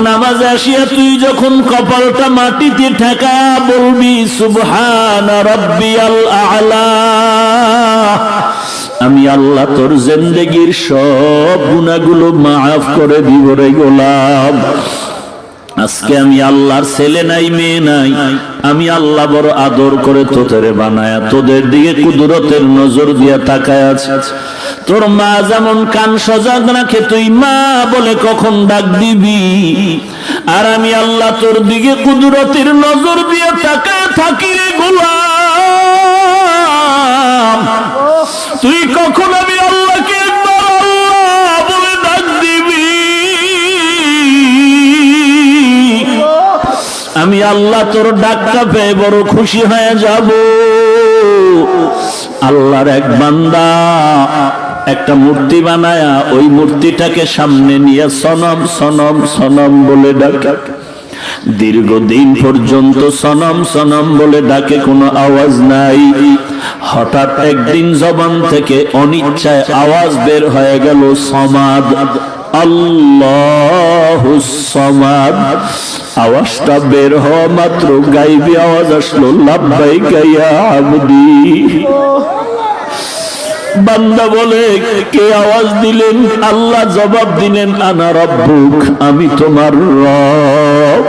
নামাজে আসিয়া তুই যখন কপালটা মাটিতে ঠেকায়া বলবি সুবহানা রাব্বিয়াল আ'লা, আমি আল্লাহ তোর জিন্দেগীর সব গুনাহগুলো মাফ করে দিব রে গোলাম। আজকে আমি আল্লাহর ছেলে নাই মেয়ে নাই, আমি আল্লাহ বড় আদর করে তোদের বানায়া তোদের দিকে কুদরতের নজর দিয়া তাকায় আছে। তোর মা যেমন কান সজাগ রাখে তুই মা বলে কখন ডাক দিবি, আর আমি আল্লাহ তোর দিকে কুদরতের নজর দিয়ে তাকায় থাকি রে গোলাম। তুই কখন আমি আল্লাহকে আল্লাহ বলে ডাক দিবি, আমি আল্লাহ তোর ডাকটা পেয়ে বড় খুশি হয়ে যাব। আল্লাহর এক বান্দা একটা মূর্তি বানায়া ওই মূর্তিটাকে সামনে নিয়ে সনম সনম সনম বলে ডাকে। দীর্ঘদিন পর্যন্ত সনম সনম বলে ডাকে, কোনো আওয়াজ নাই। হঠাৎ একদিন জবান থেকে অনিচ্ছায় আওয়াজ বের হয়ে গেল সমাদ, আল্লাহুস সামাদ। আওয়াজটা বের হওয়া মাত্র গাইবি আওয়াজ আসলো, লাব্বাইকা ইয়া আবদি। বান্দা বলে কে আওয়াজ দিলেন? আল্লাহ জবাব দিলেন, আনা রব্বুক, আমি তোমার রব।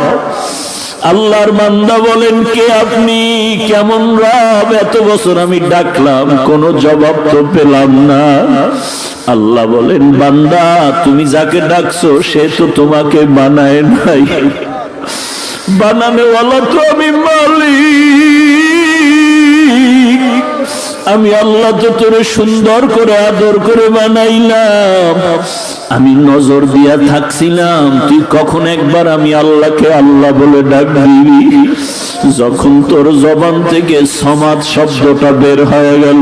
আল্লাহর বান্দা বলেন, কে আপনি? কেমন রব? এত বছর আমি ডাকলাম কোনো জবাব তো পেলাম না। আল্লাহ বলেন, বান্দা তুমি যাকে ডাকছো সে তো তোমাকে বানায় নাই, বানানেওয়ালা তো আমি মালিক। আমি আল্লাহ তো তোরে সুন্দর করে আদর করে বানাইলাম, আমি নজর দিয়া থাকছিলাম তুই কখন একবার আমি আল্লাহকে আল্লাহ বলে ডাক দিবি। যখন তোর জবান থেকে সমাদ শব্দটা বের হয়ে গেল,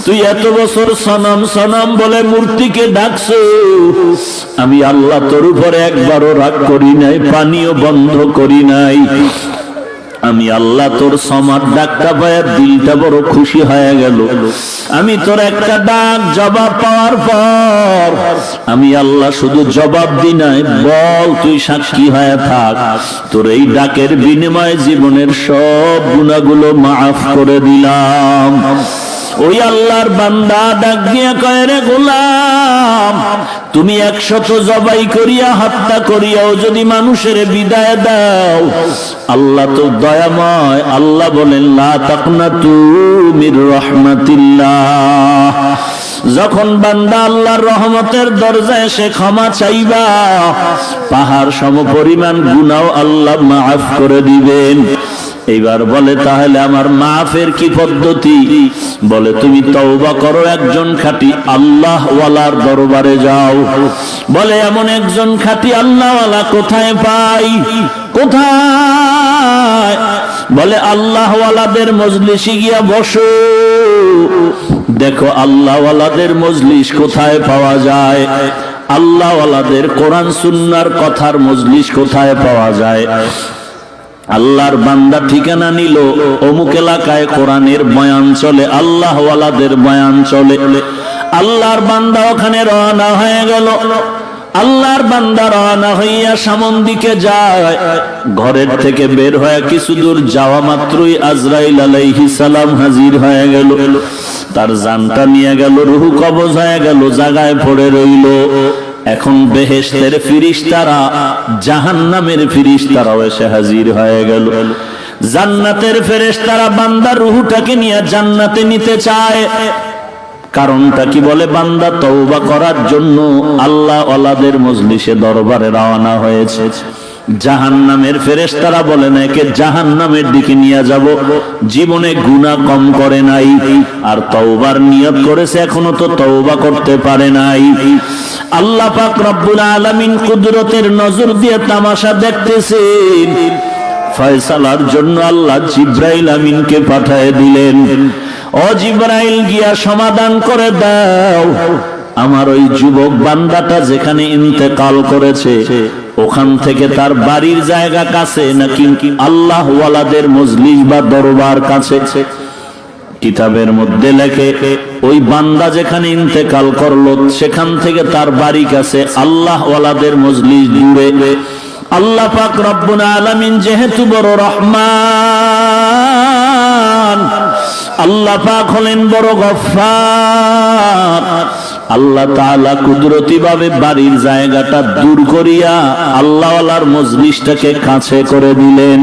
তুই এত বছর সনাম সনাম বলে মূর্তিকে ডাকছো, আমি আল্লাহ তোর উপরে একবারও রাগ করি নাই, পানিও বন্ধ করি নাই। আমি আল্লাহ তোর সমাদ ডাকটা পায়া দিলটা বড় খুশি হয়ে গেল। আমি তোর একটা ডাক জবাব পাওয়ার পর আমি আল্লাহ শুধু জবাব দি নাই, বল তুই সাক্ষী হয়ে থাক, তোর এই ডাকের বিনিময়ে জীবনের সব গুনাহগুলো মাফ করে দিলাম। ওই আল্লাহর বান্দা ডাক দিয়া কয়, রে গোলাম, তুমি 100 জবাই করিয়া হত্যা করিয়াও যদি মানুষের বিদায় দাও, আল্লাহ তো দয়াময়। আল্লাহ বলেন, লা তাকনাতু মির রাহমাতিল্লাহ। যখন বান্দা আল্লাহর রহমতের দরজায় এসে ক্ষমা চাইবা, পাহাড় সমপরিমাণ গুনাহ আল্লাহ মাফ করে দিবেন। এইবার বলে, তাহলে আমার মাফের কি পদ্ধতি? বলে, তুমি তওবা করো, একজন খাঁটি আল্লাহওয়ালার দরবারে যাও। বলে, এমন একজন খাঁটি আল্লাহওয়ালা কোথায় পাই? কোথায়? বলে, আল্লাহওয়ালাদের মজলিসে গিয়া বসো, দেখো আল্লাহওয়ালাদের মজলিস কোথায় পাওয়া যায়, আল্লাহওয়ালাদের কোরআন সুন্নাহর কথার মজলিস কোথায় পাওয়া যায়। আল্লাহর বান্দা ঠিকানা নিল, অমুক এলাকায় কোরআনের বয়ান চলে, আল্লাহওয়ালাদের বয়ান চলে। আল্লাহর বান্দা ওখানে রওনা হয়ে গেল। আল্লাহর বান্দা রওনা হইয়া সামন দিকে যায়। ঘরের থেকে বের হয়ে কিছু দূর যাওয়া মাত্রই আজরাইল আলাইহিস সালাম হাজির হয়ে গেল। তার জানটা নিয়ে গেল, রূহ কবজ হয়ে গেল, জায়গায় পড়ে রইল। এখন বেহেশতের ফিরিশতারা, জাহান্নামের ফিরিশতারাও এসে হাজির হয়ে গেল। জান্নাতের ফেরেশতারা বান্দার রূহটাকে নিয়ে জান্নাতে নিতে চায়। কারণটা কি? বলে, বান্দা তওবা করার জন্য আল্লাহ ওয়ালাদের মজলিসে দরবারে রওনা হয়েছে। জাহান্নামের ফেরেশতারা বলে, না একে জাহান্নামের দিকে নিয়ে যাব, জীবনে গুনাহ কম করে নাই, আর তওবার নিয়ত করেছে, এখনো তো তওবা করতে পারে নাই। আল্লাহ পাক রব্বুল আলামিন কুদরতের নজর দিয়ে তামাশা দেখতেছেন। ফয়সালার জন্য আল্লাহ জিবরাইল আমিনকে পাঠিয়ে দিলেন। ও জিবরাইল, গিয়া সমাধান করে দাও, আমার ওই যুবক বান্দাটা যেখানে ইন্তেকাল করেছে ওখান থেকে তার বাড়ির জায়গা কাছে নাকি আল্লাহ ওয়ালাদের মজলিস বা দরবার কাছে? কিতাবের মধ্যে লেখে, ওই বান্দা যেখানে ইন্তেকাল করলো সেখান থেকে তার বাড়ি কাছে, আল্লাহ ওয়ালাদের মজলিস দূরে। আল্লাহ পাক রব্বুল আলামিন যেহেতু বড় রহমান, আল্লাহ পাক হলেন বড় গফফার, আল্লাহ তাআলা কুদরতি ভাবে বাড়ির জায়গাটা দূর করিয়া আল্লাহওয়ালার মজলিসটাকে কাছে করে দিলেন।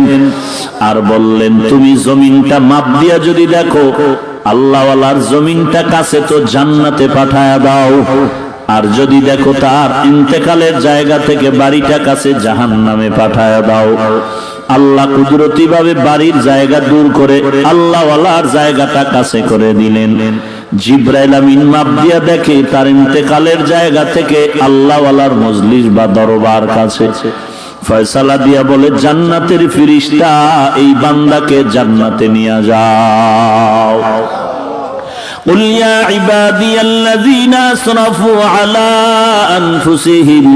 আর বললেন, তুমি জমিনটা মাপ দিয়া যদি দেখো, আল্লাহওয়ালার জমিনটা কাছে তো জান্নাতে পাঠায়া দাও, আর যদি দেখো তার ইন্তেকালের জায়গা থেকে বাড়িটা কাছে জাহান্নামে পাঠায়া দাও। আল্লাহ কুদরতি ভাবে বাড়ির জায়গা দূর করে আল্লাহওয়ালার জায়গাটা কাছে করে দিলেন। জিবরাইল আমিন মাপ দিয়া দেখে তার ইন্তেকালের জায়গা থেকে আল্লাহওয়ালার মজলিস বা দরবার কাছে। ফয়সালা দিয়া বলে, জান্নাতের ফেরেশতা এই বান্দাকে জান্নাতে নিয়ে যাও। قل يا عبادي الذين أسرفوا على أنفسهم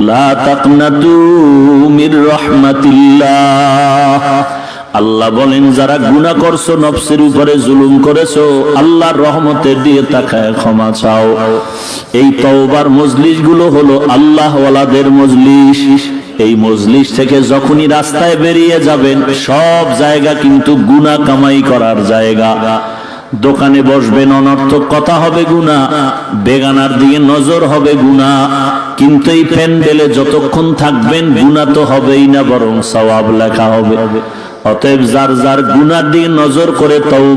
لا تقنطوا من رحمة الله। আল্লাহ বলেন, যারা গুনাহ করছো, নফসের উপরে জুলুম করেছো, আল্লাহর রহমতের দিয়ে তাকায় ক্ষমা চাও। এই তওবার মজলিস গুলো হলো আল্লাহ ওয়ালাদের মজলিস। এই মজলিস থেকে যখনই রাস্তায় বেরিয়ে যাবেন, সব জায়গা কিন্তু গুনাহ কামাই করার জায়গা। দোকানে বসবেন, অনর্থক কথা হবে গুনাহ, বেগানার দিকে নজর হবে গুনাহ, কিন্তু এই প্যান্ডেলে যতক্ষণ থাকবেন গুনাহ তো হবেই না, বরং সওয়াব লেখা হবে। অতএব যার যার গুনার দিকে নজর করে তওবা